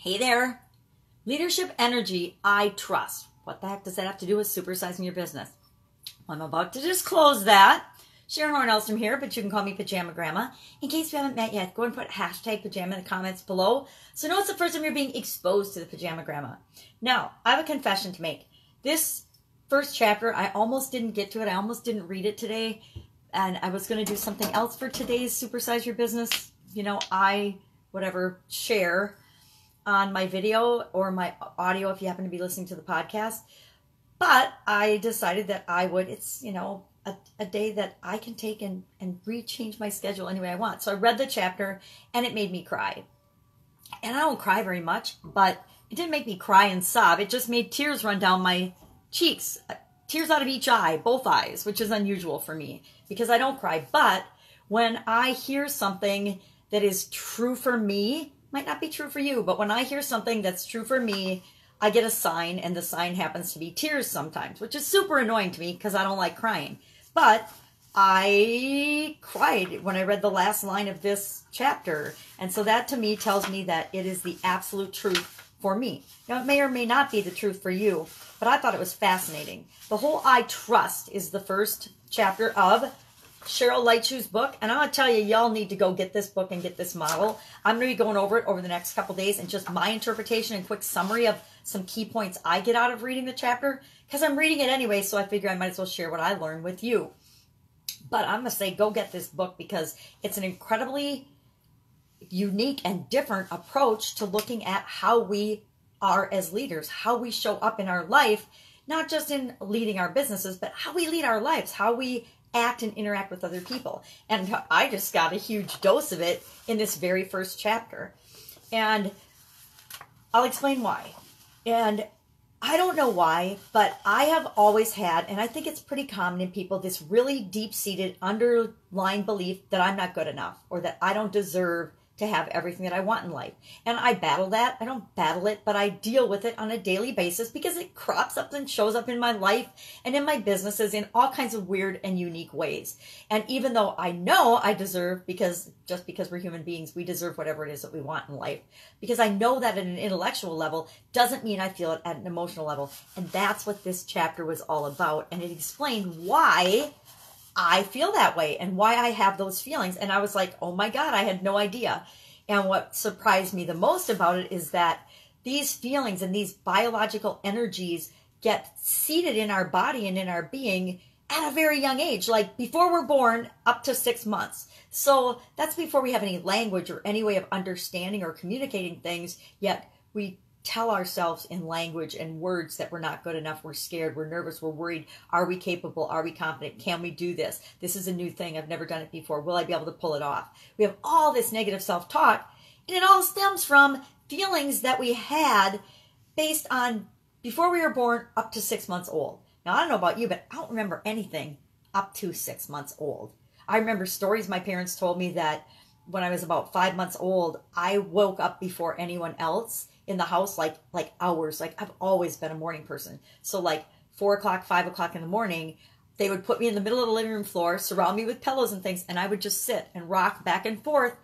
Hey there. Leadership energy, I trust. What the heck does that have to do with supersizing your business? Well, I'm about to disclose that. Sharon Horne-Ellstrom here, but you can call me Pajama Grandma. In case you haven't met yet, go and put hashtag pajama in the comments below so know it's the first time you're being exposed to the Pajama Grandma. Now, I have a confession to make. This first chapter, I almost didn't get to it. I almost didn't read it today. And I was going to do something else for today's Supersize Your Business. You know, share on my video or my audio if you happen to be listening to the podcast. But I decided that I would, it's, you know, a day that I can take and re-change my schedule any way I want. So I read the chapter and it made me cry. And I don't cry very much, but it didn't make me cry and sob. It just made tears run down my cheeks, tears out of each eye, both eyes, which is unusual for me because I don't cry. But when I hear something that is true for me, might not be true for you, but when I hear something that's true for me, I get a sign, and the sign happens to be tears sometimes, which is super annoying to me because I don't like crying. But I cried when I read the last line of this chapter. And so that to me tells me that it is the absolute truth for me. Now, it may or may not be the truth for you, but I thought it was fascinating. The whole iTrust is the first chapter of Cheryl Lightshoe's book. And I'm going to tell you, y'all need to go get this book and get this model. I'm going to be going over it over the next couple days and just my interpretation and quick summary of some key points I get out of reading the chapter because I'm reading it anyway, so I figure I might as well share what I learned with you. But I'm going to say go get this book because it's an incredibly unique and different approach to looking at how we are as leaders, how we show up in our life, not just in leading our businesses, but how we lead our lives, how we act and interact with other people. And I just got a huge dose of it in this very first chapter. And I'll explain why. And I don't know why, but I have always had, and I think it's pretty common in people, this really deep-seated underlying belief that I'm not good enough or that I don't deserve to have everything that I want in life. And I battle that. I don't battle it, but I deal with it on a daily basis because it crops up and shows up in my life and in my businesses in all kinds of weird and unique ways. And even though I know I deserve, because we're human beings, we deserve whatever it is that we want in life, because I know that at an intellectual level doesn't mean I feel it at an emotional level. And that's what this chapter was all about. And it explained why I feel that way and why I have those feelings. And I was like, oh my God, I had no idea. And what surprised me the most about it is that these feelings and these biological energies get seated in our body and in our being at a very young age, like before we're born up to 6 months. So that's before we have any language or any way of understanding or communicating things, yet we tell ourselves in language and words that we're not good enough, we're scared, we're nervous, we're worried. Are we capable? Are we confident? Can we do this? This is a new thing. I've never done it before. Will I be able to pull it off? We have all this negative self-talk, and it all stems from feelings that we had based on before we were born up to 6 months old. Now, I don't know about you, but I don't remember anything up to 6 months old. I remember stories my parents told me that when I was about 5 months old, I woke up before anyone else in the house, like hours. Like I've always been a morning person. So like 4 o'clock, 5 o'clock in the morning, they would put me in the middle of the living room floor, surround me with pillows and things, and I would just sit and rock back and forth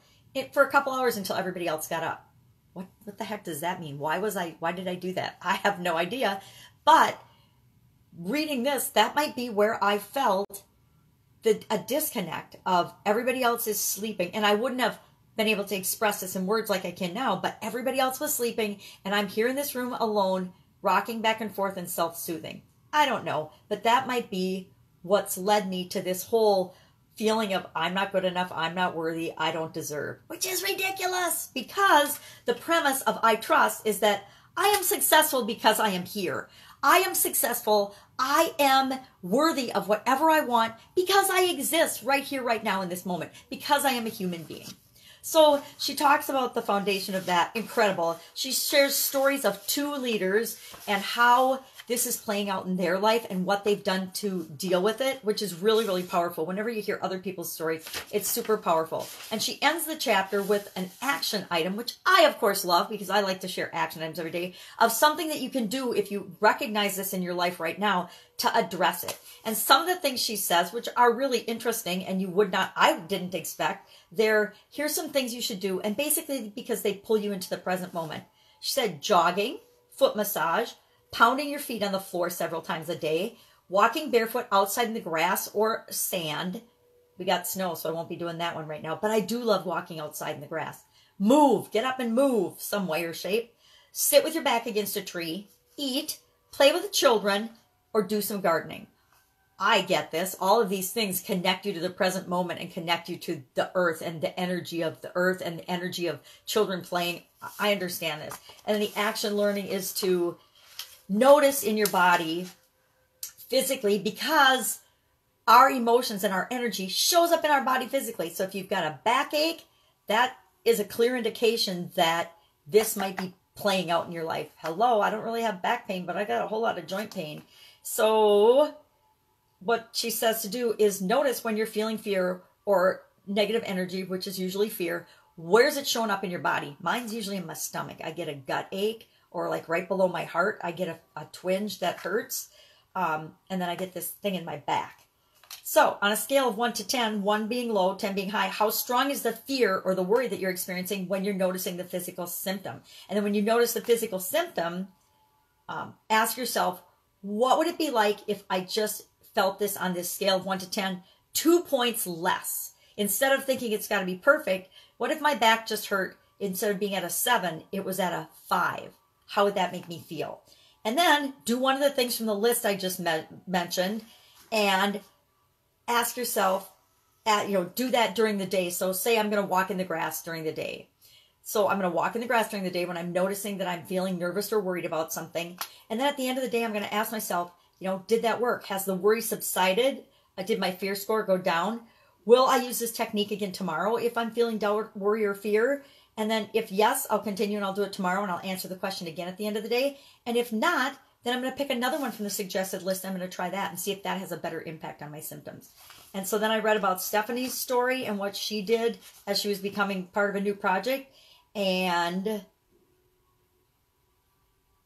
for a couple hours until everybody else got up. What the heck does that mean? Why did I do that? I have no idea. But reading this, that might be where I felt a disconnect of everybody else is sleeping, and I wouldn't have been able to express this in words like I can now, but everybody else was sleeping, and I'm here in this room alone, rocking back and forth and self-soothing. I don't know, but that might be what's led me to this whole feeling of I'm not good enough, I'm not worthy, I don't deserve, which is ridiculous because the premise of I Trust is that I am successful because I am here. I am successful. I am worthy of whatever I want because I exist right here, right now in this moment, because I am a human being. So she talks about the foundation of that. Incredible. She shares stories of 2 leaders and how this is playing out in their life and what they've done to deal with it, which is really, really powerful. Whenever you hear other people's stories, it's super powerful. And she ends the chapter with an action item, which I, of course, love because I like to share action items every day of something that you can do if you recognize this in your life right now to address it. And some of the things she says, which are really interesting and I didn't expect, here's some things you should do. And basically because they pull you into the present moment. She said jogging, foot massage, pounding your feet on the floor several times a day, walking barefoot outside in the grass or sand. We got snow, so I won't be doing that one right now. But I do love walking outside in the grass. Move. Get up and move some way or shape. Sit with your back against a tree. Eat. Play with the children. Or do some gardening. I get this. All of these things connect you to the present moment and connect you to the earth and the energy of the earth and the energy of children playing. I understand this. And then the action learning is to notice in your body physically, because our emotions and our energy shows up in our body physically. So if you've got a backache, that is a clear indication that this might be playing out in your life. Hello, I don't really have back pain, but I got a whole lot of joint pain. So what she says to do is notice when you're feeling fear or negative energy, which is usually fear. Where's it showing up in your body? Mine's usually in my stomach. I get a gut ache, or like right below my heart, I get a twinge that hurts. And then I get this thing in my back. So on a scale of 1 to 10, 1 being low, 10 being high, how strong is the fear or the worry that you're experiencing when you're noticing the physical symptom? And then when you notice the physical symptom, ask yourself, what would it be like if I just felt this on this scale of 1 to 10, 2 points less? Instead of thinking it's got to be perfect, what if my back just hurt? Instead of being at a 7, it was at a 5. How would that make me feel? And then do one of the things from the list I just mentioned and ask yourself, do that during the day. So say I'm going to walk in the grass during the day. So I'm going to walk in the grass during the day when I'm noticing that I'm feeling nervous or worried about something. And then at the end of the day, I'm going to ask myself, did that work? Has the worry subsided? Did my fear score go down? Will I use this technique again tomorrow if I'm feeling doubt, worry, or fear? And then if yes, I'll continue and I'll do it tomorrow and I'll answer the question again at the end of the day. And if not, then I'm going to pick another one from the suggested list. I'm going to try that and see if that has a better impact on my symptoms. And so then I read about Stephanie's story and what she did as she was becoming part of a new project. And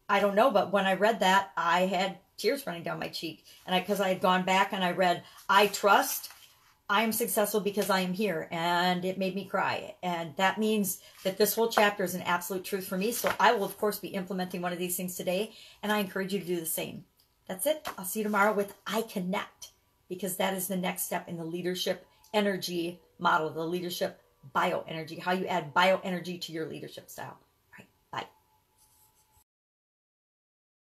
I don't know, but when I read that, I had tears running down my cheek. And because I had gone back and I read, iTrust, I am successful because I am here. And it made me cry. And that means that this whole chapter is an absolute truth for me. So I will, of course, be implementing one of these things today. And I encourage you to do the same. That's it. I'll see you tomorrow with I Connect, because that is the next step in the leadership energy model, the leadership bioenergy, how you add bioenergy to your leadership style.